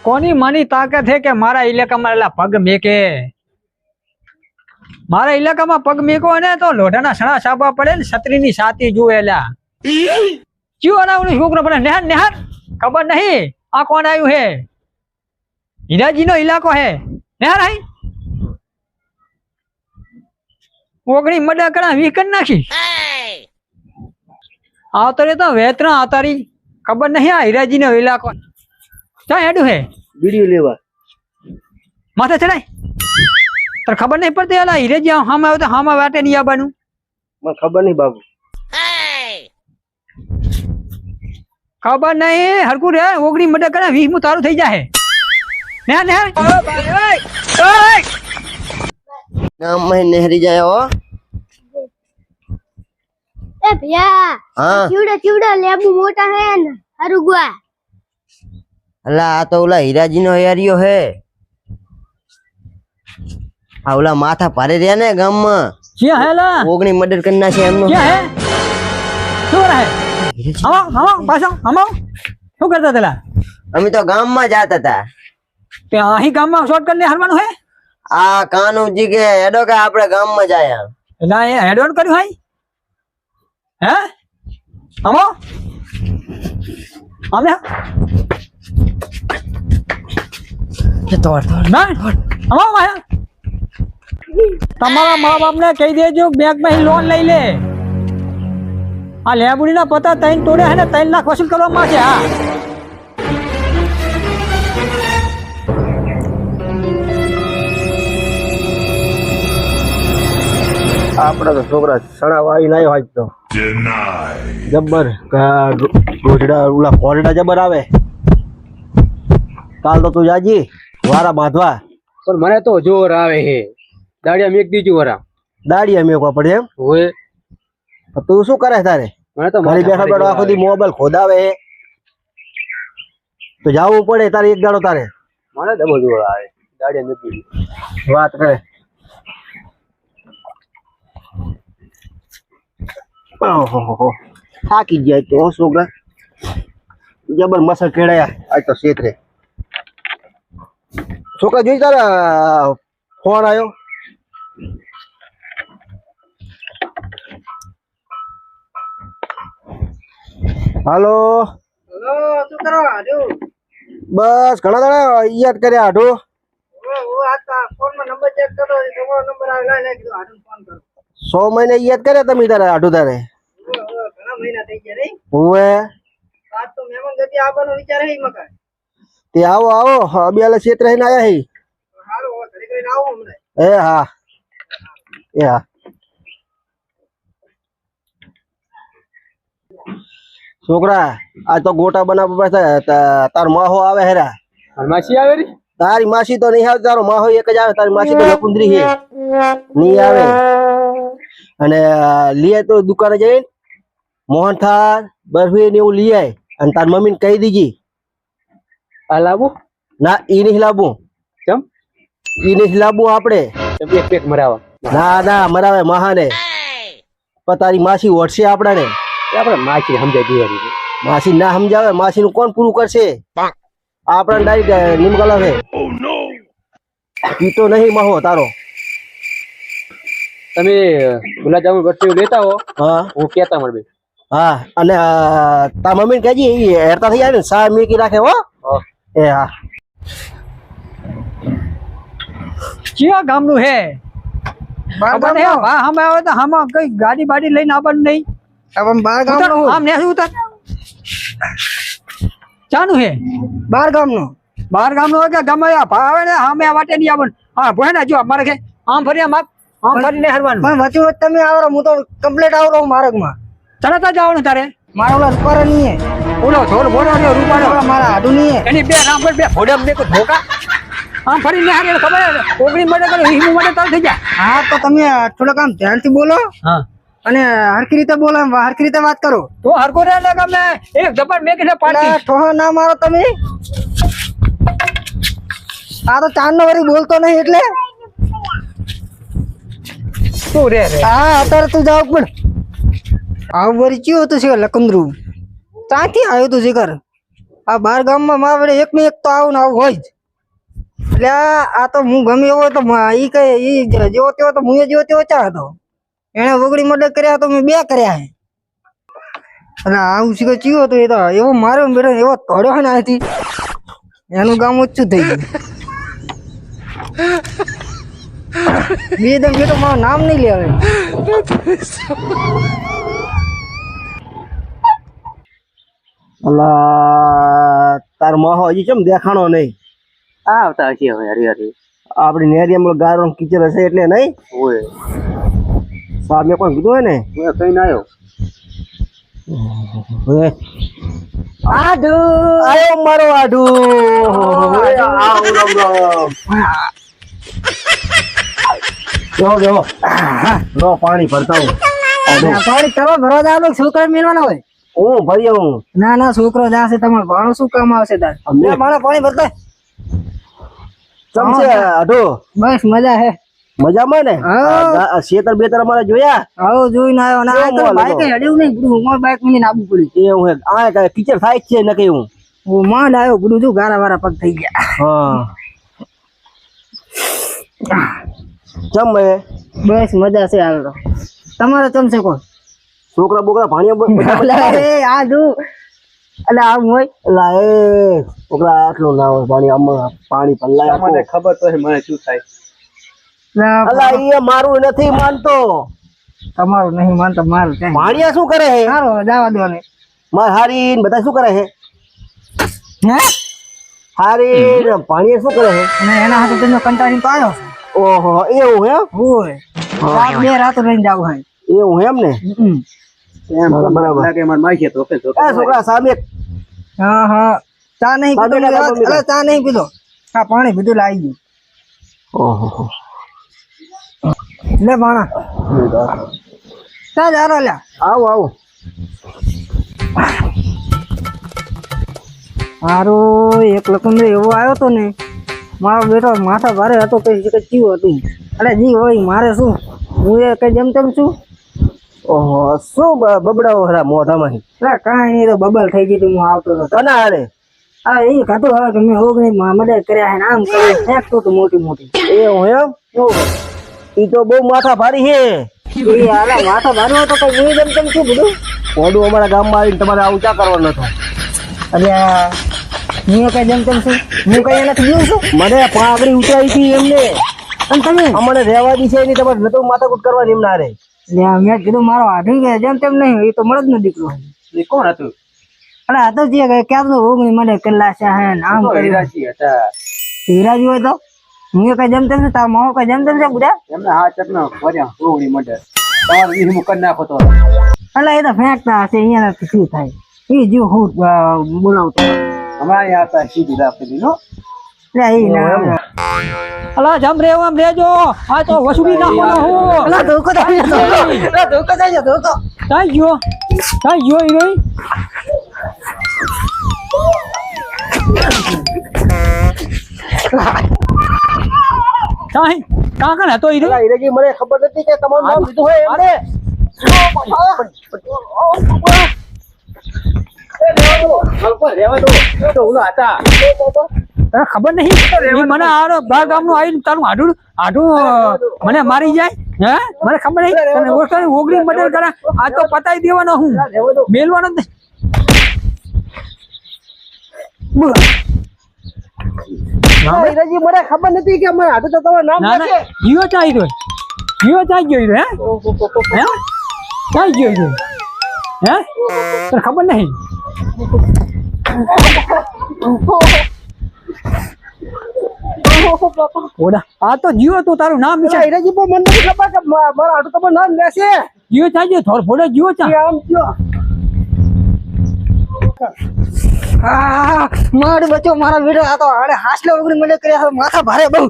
કોની માની તાકાત છે કે મારા ઇલાકામાં એલા પગ મેકે? મારા ઇલાકામાં પગ મેકો ને તો લોઢાના સણા સાબા પડે ને છત્રીની સાતી જુએ એલા ક્યું અનાવનું છોકરો પડે નેહાર નેહાર ખબર નહીં આ કોણ આવ્યું હે? હીરાજીનો ઇલાકો હે નેહાર આઈ ઓગણી મડા કણા વીકન નાખી આવતરે તો વેતરા આવતારી ખબર નહીં આ હીરાજીનો ઇલાકો ક્યાં હેડું હે? વિડિયો લેવા માથે ચડાય તને ખબર નહીં પડતી એલા હીરેજી હામે આવે તો હામાં વાટે નહીં આવવાનું? મને ખબર નહીં બાબુ ખબર નહીં હરકું રે ઓગણી મડા કણા 20 મુ તારું થઈ જાય ને ને ગામ માં નહેરી જાય હો ए भैया हाँ चिवड़ा चिवड़ा लेबू मोटा है ना हरुगुआ अल्लाह आ तो ओला हीराजी नो हयारियो है आ ओला माथा भारे रे ने गाम में क्या है ला ओगणी मर्डर करना છે એમનો क्या है શું રહે આવો પાછો આવો શું કરતા તેલા? અમે તો ગામ માં જાતા હતા તે અહીં ગામમાં શોર્ટ કરીને હરવાનું હે? આ કાનુજી કે હેડો કે આપણે ગામ માં જાયા એલા એ હેડ ઓન કર્યું હે હે આવો આમે તોડ ના આવો ભાઈ તમારા મા બાપ ને કહી દેજો બેંક માં લોન લઈ લે આ લેબુડી ના પતા 3 તોડે હે ને 3 લાખ વસૂલ કરવામાં છે. હા આપડા તો છોકરા સણા વાળી લાયો આજ તો જબ્બર રોજડા ઓલા કોરડા જબર આવે કાલ તો તું જાજી વારા બાંધવા પણ મને તો જોર આવે હે દાડિયા મેક દીજો વરા દાડિયા મેકવા પડે એમ હોય તું શું કરે તારે? મને તો ઘરે બેઠા બેઠા આખો દી મોબાઈલ ખોદાવે તો જાવું પડે તારે એક દાડો તારે મને ડબલ જોર આવે દાડિયા મેક દીજો વાત કરે ઓહો થાકી જાય તો છોકરા જબર મસર કેળાયા આજ તો શેતરે છોકરા જોઈ તારા ફોન આવ્યો હાલો શું કરો આજો બસ ઘણા દાડા યાદ કર્યા આઢો ફોન માં નંબર ચેક કરો તમારો નંબર આવે લે કીધું આજો ફોન કરો 100 મહિને યાદ કર્યા તમે તારે આઢો તારે ઘણા મહિના થઈ ગયા રે હુંએ આજ તો મહેમાન ગતિ આવવાનો વિચાર હે મકા તે આવો આવો અબિયાલે ક્ષેત્ર રહીને આયા હે હાલો ઘરે કરીને આવો હમણાં એ હા એ હા છોકરા આ તો ગોટા બનાવવા પડશે તાર માહો આવે હેરા માસી આવે રે તારી માસી તો નહીં આવે તારો માહો એક જ આવે તારી માસી તો લકુંદરી છે નહીં આવે અને લીએ તો દુકાને જઈને મોહનથાળ બરફી ને એવું લઈ આય અને તાર મમ્મી ને કહી દીજી આ લાવું ના ઈ નહીં લાવવું કેમ ઈ નહીં લાવવું આપણે એક પેક મરાવા ના ના મરાવે મહાને પણ તારી માસી વટશે આપડાને આપણે માસી સમજાય દેવાની માસી ના સમજાવે માસી નું કોણ પૂરું કરશે આપડા ડાયરેક્ટ નિમગલા છે પીતો નહીં મહો તારો તમે ગુલાબજામુન બરફી લેતા હો હા હું કેતા મળે હા અને તાર મમ્મી ને કહેજી હેરતા થઈ જાય ને સા મેકી રાખે હો એ હા ક્યાં ગામનું હે? ખબર નહીં હો. હા હામે આવે તો હામાં કઈ ગાડી બાડી લઈને આવવાનું નહીં. બાર ઉતર, આમ ને ઉતર ચાનું હે? બાર ગામનો બાર ગામનું હોય કે ગમે આવે ને હામે આ વાટે નહીં આવવાનું. હા ભોય ને જો અમારે કે આમ ફરી આમ ફરીને હરવાનું. પણ વચ્ચે વચ્ચે તમે આવરો હું તો કમ્પ્લીટ આવરો માર્ગમાં તરત જ આવવાનું તારે. મારા ઓલા રૂપારો નહીં ઓલો થોડ ભોળો રહ્યો રૂપાળો મારા આડું નહીં એની બે રામ બે ભોડમ બે ધોકા આમ ફરીને હારે ખબર હે 19 માટે કરે 20 માટે તાર થઈ જાય. હા તો તમે થોડુંક આમ ધ્યાનથી બોલો હા અને હરખી રીતે બોલો હરખી રીતે વાત કરો તો હરકો રે ને ગમે એક જબર મેકીને પાડી ઠોહા ના મારો તમે આ તો ચાંદ નો વરી બોલતો નહીં એટલે તું રે રે હા અત્યારે તું જાવ પણ આવ વરી ચિયો હતું શિખર લકંદરું ત્યાંથી આવ્યું તું શિખર આ બાર ગામમાં મારા વડે એક ને એક તો આવું ને આવું હોય જ. એટલે આ તો હું ગમે એવો તો ઈ કઈ ઈ જેવો તેવો તો હું જેવો તેવો ચા હતો. એને વગડી મર્ડર કર્યા તો મેં 2 કર્યા છે. અને આવું શીખો ચીયો તો એ તો એવો માર્યો બેઠો એવો તોડ્યો છે ને આથી એનું ગામ ઓછું થઈ ગયું. બે દમ બેટો મારું નામ નહીં લે હવે. અલા તાર માહો હજી કેમ દેખાણો નહીં? આવતા હશે હવે હરી આપડી નેરિયામાં ગારો કીચડ હશે એટલે નહીં. ઓય સાહેબ મેં પણ કીધું હોય ને હું કઈ ના આવ્યો. હવે આડુ આયો મારો આડુ. આવ રામ રામ. જો લો પાણી ભરતા હું. પાણી તમે ભરવા જાવ તો છોકરા મેળવાના હોય. હું ભરી આવું. ના ના છોકરો જાશે તમારે ભાણું શું કામ આવશે તાર? અમને મારા પાણી ભરતા ચમચે આડો. બસ મજા હે. મજામાં ને? હા. શેતર બેતર અમારે જોયા. આવો જોઈને આવ્યો ના કેમ આ બોલો? બાઈક હેડ્યું નહીં બધું મારું બાઈક મને નાબુ પડ્યું. એ હું આ કીચડ થાય જ છે ને કઈ હું. હું માંડ આવ્યો બધું જો ગારા વારા પગ થઈ ગયા. હા ચમ હે બસ મજા છે હાલ તો. તમારે ચમશે કોણ? છોકરા બોકરા ભાણિયા એ આ જો એટલે આમ હોય લા એ છોકરા આટલું ના હોય પાણી આમાં પાણી પલ્લાય મને ખબર તો છે મને શું થાય. અલા એ મારું નથી માનતો. તમારું નહીં માનતો મારું છે. ભાણિયા શું કરે હે? સારો જવા દો ને. માર હારી ને બધા શું કરે હે? હે હારી ને ભાણિયા શું કરે હે? અને એના હાથે તમે કંટાળીને તો આવ્યો. ઓહો એવું હે? હોય રાત 2 રાતો રહીને જાવ હોય. એવું એમ ને? એમ બરાબર. લાગે માર માખીએ તો એ છોકરા સામે હા હા ચા નહીં પીધો પાણી લાવો, અરે ચા નહીં પીધો. હા પાણી પીધું લાવી ગયું. ઓહો લે ભાણા ચા જારો લ્યા. આવો આવો. મારો એક લકુંડો એવો આવ્યો તો ને મારો બેટો માથા ભારે હતો કઈ ચીવું હતું. અરે જી હોય મારે શું હું એ કઈ જેમ તેમ છું. ઓહો શું બબડાવો હરા મોઢામાં? અરે કાંઈ નહીં તો બબલ થઈ ગઈ હતી હું આવતો હતો. કના હારે? હા એ ખાતું હવે કે મેં ઓગણી મદદ કર્યા છે ને આમ કર્યું ફેંકતો હતું મોટી મોટી. એવું એમ? ઈ તો બહુ માથા ભારી હે. એ હાલા માથા ભારે હતો કઈ હું જેમ તેમ છું બધું. ઓડું અમારા ગામમાં આવીને તમારે આવું ચા કરવાનો હતો. અરે હું કઈ જેમ તેમ છું હું કઈ એનાથી જીવું છું. મને પાઘડી ઉતરાઈ હતી એમને. અને તમે અમને રહેવા દી છે નહીં તમારે નતું માથાકૂટ કરવાની એમના રે. મેં કીધું મારો આઢી ગયા જેમ તેમ નહીં એ તો મળદ નો દીકરો છે. એ કોણ હતું? અરે આ તો જે ક્યાં તો ઓગણી મને કલ્લા છે હે ને આમ તો કર્યું. હીરાજી હતા. હીરાજી હોય તો હું કઈ જેમ તેમ છે તાર માવો કઈ જેમ તેમ છે બુડા. એમને હાથ ચકનો ભર્યા રોવણી મર્ડર. તમારે ઈહમું કરી નાખો તો. એટલે એ તો ફેંકતા હશે અહીંયા શું થાય એ જીવ હું બોલાવતો. હમણાં અહીંયા હતા સીધી રાખી નો. એટલે એ ના અલા જમ રે આમ રેજો આ તો વસુલી નાખવાનો હું અલા ધોકો થાય ધોકો થાય ધોકો. કાઈ ગયો ઈ રોઈ કાઈ કાકણ હતો ઈ રોઈ હીરાજી મને ખબર નથી કે તમારું નામ લીધું હોય એમને. તો ઓલો હતા. તને ખબર નહીં ઈ મને આરો બા ગામનું આવીને તારું આઢું મને મારી જાય હે મને ખબર નહીં તને ઓળખાણ ઓગળી મદદ કરે આ તો પતાઈ દેવાનો હું મેલવાનો જ હીરાજી મને ખબર નથી કે અમારે હાથે તો તમારું નામ ના ના જીવો ચાઈ રહ્યો જીવો ચાઈ ગયો હે હે ચાઈ ગયો હે તને ખબર નહીં ઓડા આ તો જીવો તું તારું નામ વિચાર હીરાજી પણ મને નથી ખબર કે મારા હાથે તમારું નામ લેશે. જીવો ચાઈ ગયો થોડો ફોડો જીવો ચા આમ કયો મારું બચ્ચો મારા વિડિયો આ તો આડે હાસલે ઓગણી મને કર્યા માથા ભારે બહુ.